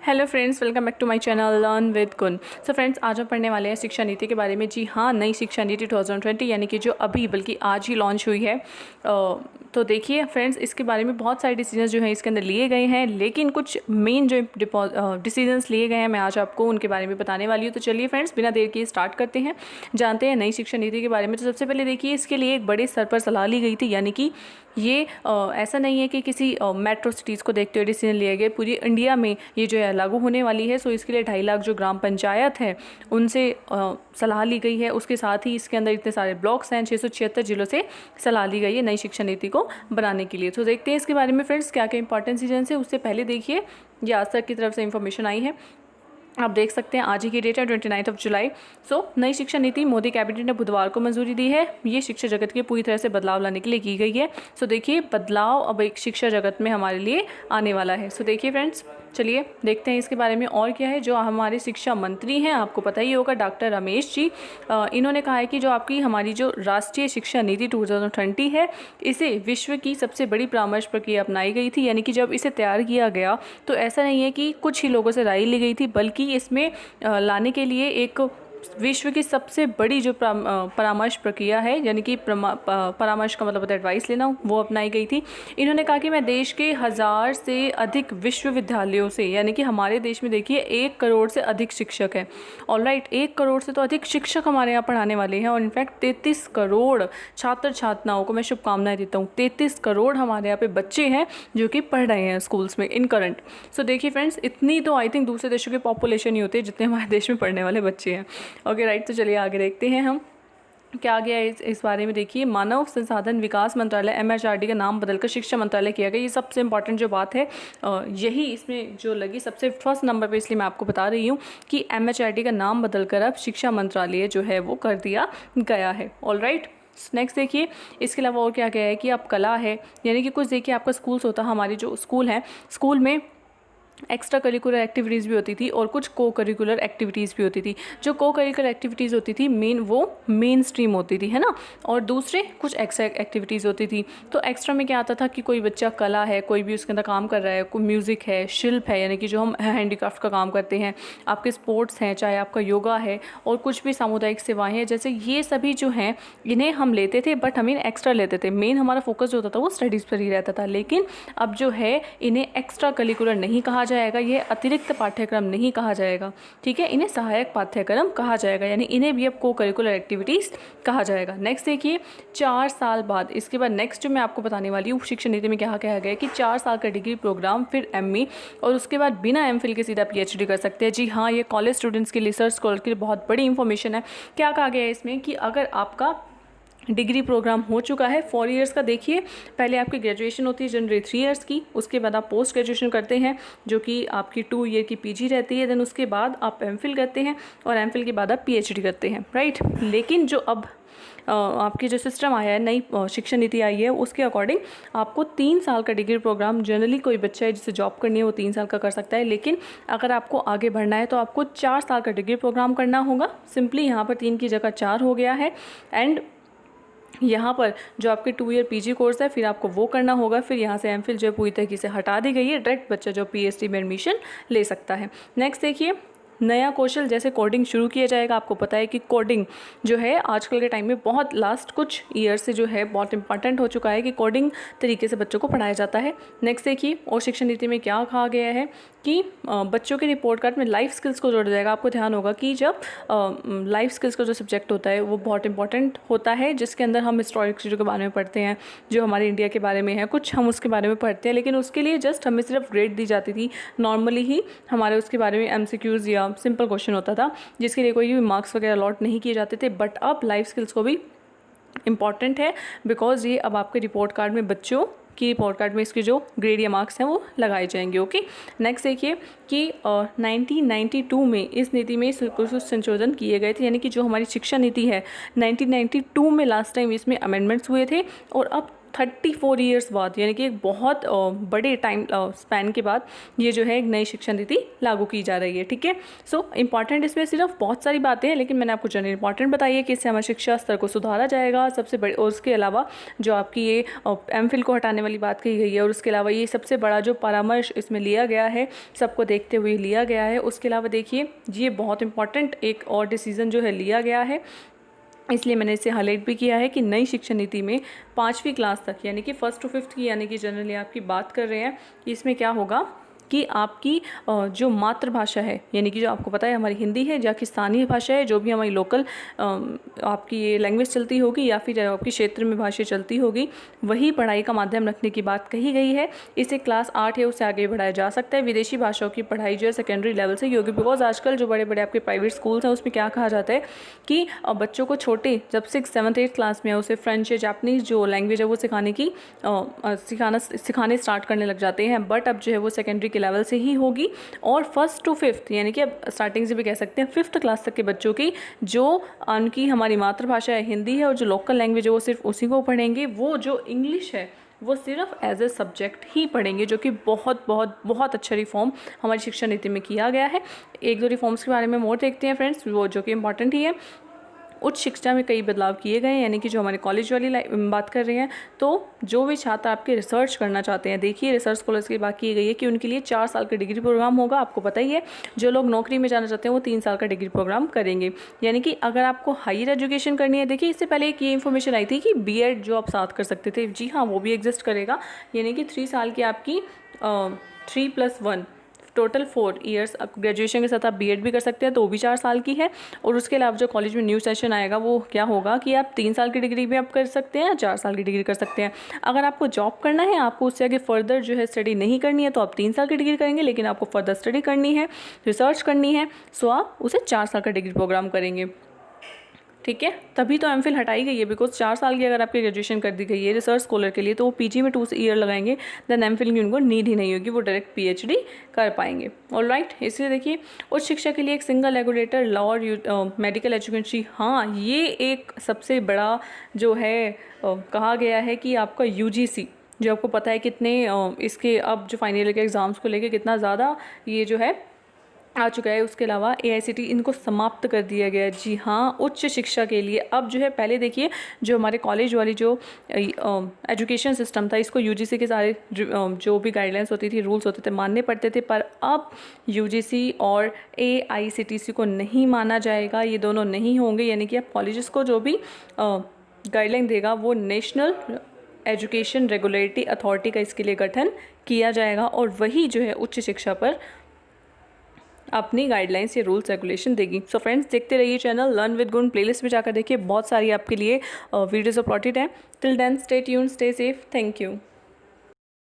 Hello friends, welcome back to my channel learn with Gun. So friends, आज हम पढ़ने वाले हैं शिक्षा नीति के बारे में। जी हाँ, नई शिक्षा नीति 2020 यानी कि जो अभी बल्कि आज ही लॉन्च हुई है। तो देखिए फ्रेंड्स, इसके बारे में बहुत सारे डिसीजंस जो हैं इसके अंदर लिए गए हैं, लेकिन कुछ मेन जो डिसीजंस लिए गए हैं मैं आज आपको उनके बारे में बताने वाली हूँ। तो चलिए फ्रेंड्स, बिना देर किए स्टार्ट करते हैं, जानते हैं नई शिक्षा नीति के बारे में। तो सबसे पहले देखिए, इसके लिए एक बड़े स्तर पर सलाह ली गई थी, यानी कि ये ऐसा नहीं है कि किसी मेट्रो सिटीज़ को देखते हुए डिसीजन लिए गए, पूरी इंडिया में ये जो है लागू होने वाली है। सो इसके लिए 2.5 लाख जो ग्राम पंचायत है उनसे सलाह ली गई है। उसके साथ ही इसके अंदर इतने सारे ब्लॉक्स हैं, 676 जिलों से सलाह ली गई है नई शिक्षा नीति को बनाने के लिए। तो देखते हैं इसके बारे में फ्रेंड्स क्या क्या इंपॉर्टेंट डिसीजंस है। उससे पहले देखिए, ये आज तक की तरफ से इंफॉर्मेशन आई है, आप देख सकते हैं आज ही की डेट है 29 जुलाई। सो नई शिक्षा नीति मोदी कैबिनेट ने बुधवार को मंजूरी दी है। ये शिक्षा जगत के पूरी तरह से बदलाव लाने के लिए की गई है। सो देखिए, बदलाव अब एक शिक्षा जगत में हमारे लिए आने वाला है। सो देखिए फ्रेंड्स, चलिए देखते हैं इसके बारे में और क्या है। जो हमारे शिक्षा मंत्री हैं, आपको पता ही होगा, डॉक्टर रमेश जी, इन्होंने कहा है कि जो आपकी हमारी जो राष्ट्रीय शिक्षा नीति 2020 है, इसे विश्व की सबसे बड़ी परामर्श प्रक्रिया अपनाई गई थी। यानी कि जब इसे तैयार किया गया तो ऐसा नहीं है कि कुछ ही लोगों से राय ली गई थी, बल्कि इसमें लाने के लिए एक विश्व की सबसे बड़ी जो परामर्श प्रक्रिया है, यानी कि परामर्श का मतलब होता है एडवाइस लेना, वो अपनाई गई थी। इन्होंने कहा कि मैं देश के 1000 से अधिक विश्वविद्यालयों से, यानी कि हमारे देश में देखिए 1 करोड़ से अधिक शिक्षक हैं। ऑलराइट, 1 करोड़ से तो अधिक शिक्षक हमारे यहाँ पढ़ाने वाले हैं, और इनफैक्ट 33 करोड़ छात्र छात्राओं को मैं शुभकामनाएं देता हूँ। 33 करोड़ हमारे यहाँ पे बच्चे हैं जो कि पढ़ रहे हैं स्कूल्स में इन करंट। सो देखिए फ्रेंड्स, इतनी तो आई थिंक दूसरे देशों की पॉपुलेशन ही होती है जितने हमारे देश में पढ़ने वाले बच्चे हैं। ओके राइट, तो चलिए आगे देखते हैं हम क्या गया है इस बारे में। देखिए, मानव संसाधन विकास मंत्रालय MHRD का नाम बदलकर शिक्षा मंत्रालय किया गया। ये सबसे इंपॉर्टेंट जो बात है, यही इसमें जो लगी सबसे फर्स्ट नंबर पे, इसलिए मैं आपको बता रही हूँ कि MHRD का नाम बदलकर अब शिक्षा मंत्रालय जो है वो कर दिया गया है। ऑलराइट, नेक्स्ट देखिए, इसके अलावा और क्या गया है कि अब कला है, यानी कि कुछ देखिए आपका स्कूल्स होता है, हमारी जो स्कूल है, स्कूल में एक्स्ट्रा करिकुलर एक्टिविटीज़ भी होती थी और कुछ को करिकुलर एक्टिविटीज़ भी होती थी। जो को करिकुलर एक्टिविटीज़ होती थी मेन स्ट्रीम होती थी, है ना, और दूसरे कुछ एक्स्ट्रा एक्टिविटीज़ होती थी। तो एक्स्ट्रा में क्या आता था कि कोई बच्चा कला है, कोई भी उसके अंदर काम कर रहा है, कोई म्यूज़िक है, शिल्प है, यानी कि जो हम हैंडीक्राफ्ट का काम करते हैं, आपके स्पोर्ट्स हैं, चाहे आपका योगा है, और कुछ भी सामुदायिक सेवाएँ हैं, जैसे ये सभी जो हैं इन्हें हम लेते थे, बट हम इन्हें एक्स्ट्रा लेते थे। मेन हमारा फोकस जो होता था वो स्टडीज़ पर ही रहता था। लेकिन अब जो है इन्हें एक्स्ट्रा करिकुलर नहीं कहा जाएगा, ये अतिरिक्त पाठ्यक्रम नहीं कहा जाएगा, ठीक है, इन्हें सहायक पाठ्यक्रम कहा जाएगा, यानी इन्हें भी अब को करिकुलर एक्टिविटीज़ कहा जाएगा। नेक्स्ट देखिए, 4 साल बाद, इसके बाद नेक्स्ट जो मैं आपको बताने वाली हूँ शिक्षा नीति में क्या कहा गया कि 4 साल का डिग्री प्रोग्राम, फिर ME, और उसके बाद बिना MPhil के सीधा PhD कर सकते हैं। जी हाँ, ये कॉलेज स्टूडेंट्स के लिए, रिसर्च स्कॉलर के लिए बहुत बड़ी इंफॉर्मेशन है। क्या कहा गया है इसमें कि अगर आपका डिग्री प्रोग्राम हो चुका है 4 इयर्स का, देखिए पहले आपकी ग्रेजुएशन होती है जनरली 3 इयर्स की, उसके बाद आप पोस्ट ग्रेजुएशन करते हैं जो कि आपकी 2 ईयर की PG रहती है, देन उसके बाद आप MPhil करते हैं, और MPhil के बाद आप PhD करते हैं, राइट। लेकिन जो अब आपकी जो सिस्टम आया है, नई शिक्षा नीति आई है, उसके अकॉर्डिंग आपको 3 साल का डिग्री प्रोग्राम, जनरली कोई बच्चा है जिसे जॉब करनी है वो 3 साल का कर सकता है, लेकिन अगर आपको आगे बढ़ना है तो आपको 4 साल का डिग्री प्रोग्राम करना होगा। सिंपली यहाँ पर 3 की जगह 4 हो गया है, एंड यहाँ पर जो आपके 2 ईयर PG कोर्स है फिर आपको वो करना होगा। फिर यहाँ से MPhil जो है पूरी तरीके से हटा दी गई है, डायरेक्ट बच्चा जो PhD में एडमिशन ले सकता है। नेक्स्ट देखिए, नया कौशल जैसे कोडिंग शुरू किया जाएगा। आपको पता है कि कोडिंग जो है आजकल के टाइम में बहुत लास्ट कुछ ईयर से जो है बहुत इंपॉर्टेंट हो चुका है कि कोडिंग तरीके से बच्चों को पढ़ाया जाता है। नेक्स्ट देखिए, और शिक्षा नीति में क्या कहा गया है कि बच्चों के रिपोर्ट कार्ड में लाइफ स्किल्स को जोड़ा जाएगा। आपको ध्यान होगा कि जब लाइफ स्किल्स का जो सब्जेक्ट होता है वो बहुत इंपॉर्टेंट होता है, जिसके अंदर हम हिस्टोरिक चीज़ों के बारे में पढ़ते हैं, जो हमारे इंडिया के बारे में है, कुछ हम उसके बारे में पढ़ते हैं, लेकिन उसके लिए जस्ट हमें सिर्फ ग्रेड दी जाती थी। नॉर्मली ही हमारे उसके बारे में MCQs या सिंपल क्वेश्चन होता था, जिसके लिए कोई भी मार्क्स वगैरह अलॉट नहीं किए जाते थे। बट अब लाइफ स्किल्स को भी इम्पॉर्टेंट है, बिकॉज ये अब आपके रिपोर्ट कार्ड में, बच्चों की रिपोर्ट कार्ड में इसके जो ग्रेड या मार्क्स हैं वो लगाए जाएंगे। ओके, नेक्स्ट देखिए कि 1992 में इस नीति में कुछ संशोधन किए गए थे, यानी कि जो हमारी शिक्षा नीति है 1992 में लास्ट टाइम इसमें अमेंडमेंट्स हुए थे, और अब 34 ईयर्स बाद, यानी कि एक बहुत बड़े टाइम स्पैन के बाद ये जो है एक नई शिक्षा नीति लागू की जा रही है। ठीक है, सो इंपॉर्टेंट इसमें सिर्फ बहुत सारी बातें हैं, लेकिन मैंने आपको जनरल इंपॉर्टेंट बताई है कि इससे हमारे शिक्षा स्तर को सुधारा जाएगा सबसे बड़े, और उसके अलावा जो आपकी ये एमफिल को हटाने वाली बात कही गई है, और उसके अलावा ये सबसे बड़ा जो परामर्श इसमें लिया गया है, सबको देखते हुए लिया गया है। उसके अलावा देखिए ये बहुत इंपॉर्टेंट एक और डिसीजन जो है लिया गया है, इसलिए मैंने इसे हाईलाइट भी किया है कि नई शिक्षा नीति में 5वीं क्लास तक, यानी कि 1st to 5th की, यानी कि जनरली आपकी बात कर रहे हैं कि इसमें क्या होगा कि आपकी जो मातृभाषा है, यानी कि जो आपको पता है हमारी हिंदी है, या कि स्थानीय भाषा है, जो भी हमारी लोकल आपकी ये लैंग्वेज चलती होगी या फिर आपकी क्षेत्र में भाषा चलती होगी, वही पढ़ाई का माध्यम रखने की बात कही गई है। इसे क्लास 8 है उससे आगे बढ़ाया जा सकता है। विदेशी भाषाओं की पढ़ाई जो है सेकेंडरी लेवल से होगी, बिकॉज आजकल जो बड़े बड़े आपके प्राइवेट स्कूल्स हैं उसमें क्या कहा जाता है कि बच्चों को छोटे जब 6th 7th 8th क्लास में है उसे फ्रेंच या जापानीज़ जो लैंग्वेज है वो सिखाने स्टार्ट करने लग जाते हैं। बट अब जो है वो सेकेंडरी लेवल से ही होगी, और 1st to 5th, यानी कि अब स्टार्टिंग से भी कह सकते हैं 5th क्लास तक के बच्चों की जो उनकी हमारी मातृभाषा है हिंदी है, और जो लोकल लैंग्वेज है वो सिर्फ उसी को पढ़ेंगे। वो जो इंग्लिश है वो सिर्फ एज ए सब्जेक्ट ही पढ़ेंगे, जो कि बहुत बहुत बहुत अच्छा रिफॉर्म हमारी शिक्षा नीति में किया गया है। एक दो रिफॉर्म्स के बारे में और देखते हैं फ्रेंड्स, वो जो कि इंपॉर्टेंट ही है। उच्च शिक्षा में कई बदलाव किए गए हैं, यानी कि जो हमारे कॉलेज वाली बात कर रहे हैं, तो जो भी छात्र आपके रिसर्च करना चाहते हैं, देखिए रिसर्च स्कॉलर्स की बात की गई है कि उनके लिए 4 साल का डिग्री प्रोग्राम होगा। आपको पता ही है जो लोग नौकरी में जाना चाहते हैं वो 3 साल का डिग्री प्रोग्राम करेंगे। यानी कि अगर आपको हायर एजुकेशन करनी है, देखिए इससे पहले एक ये इन्फॉर्मेशन आई थी कि बीएड जो आप साथ कर सकते थे, जी हाँ वो भी एग्जिस्ट करेगा, यानी कि 3 साल की आपकी 3+1 टोटल 4 ईयर्स ग्रेजुएशन के साथ आप बीएड भी कर सकते हैं, तो वो भी 4 साल की है। और उसके अलावा जो कॉलेज में न्यू सेशन आएगा वो क्या होगा कि आप 3 साल की डिग्री भी आप कर सकते हैं, 4 साल की डिग्री कर सकते हैं। अगर आपको जॉब करना है, आपको उससे आगे फर्दर जो है स्टडी नहीं करनी है, तो आप 3 साल की डिग्री करेंगे, लेकिन आपको फर्दर स्टडी करनी है, रिसर्च करनी है, सो आप उसे 4 साल का डिग्री प्रोग्राम करेंगे। ठीक है, तभी तो एमफिल हटाई गई है, बिकॉज 4 साल की अगर आपकी ग्रेजुएशन कर दी गई है रिसर्च स्कॉलर के लिए, तो वो पीजी में 2 ईयर लगाएंगे, देन एमफिल की उनको नीड ही नहीं होगी, वो डायरेक्ट पीएचडी कर पाएंगे। ऑलराइट, इसलिए देखिए उच्च शिक्षा के लिए एक सिंगल रेगुलेटर लॉ और मेडिकल एजुकेशन, हाँ ये एक सबसे बड़ा जो है कहा गया है कि आपका यूजीसी, जो आपको पता है कितने इसके अब जो फाइनल ईयर के एग्ज़ाम्स को लेके कितना ज़्यादा ये जो है आ चुका है। उसके अलावा एआईसीटी इनको समाप्त कर दिया गया है। जी हाँ, उच्च शिक्षा के लिए अब जो है, पहले देखिए जो हमारे कॉलेज वाली जो एजुकेशन सिस्टम था, इसको यूजीसी के सारे जो भी गाइडलाइंस होती थी, रूल्स होते थे, मानने पड़ते थे, पर अब यूजीसी और एआईसीटीसी को नहीं माना जाएगा, ये दोनों नहीं होंगे। यानी कि अब कॉलेजेस को जो भी गाइडलाइन देगा वो नेशनल एजुकेशन रेगुलेटरी अथॉरिटी का इसके लिए गठन किया जाएगा, और वही जो है उच्च शिक्षा पर अपनी गाइडलाइंस या रूल्स रेगुलेशन देगी। सो फ्रेंड्स, देखते रहिए चैनल लर्न विद गुण, प्लेलिस्ट में जाकर देखिए, बहुत सारी आपके लिए वीडियोस अपलोडेड हैं। Till then stay tuned, stay safe, thank you.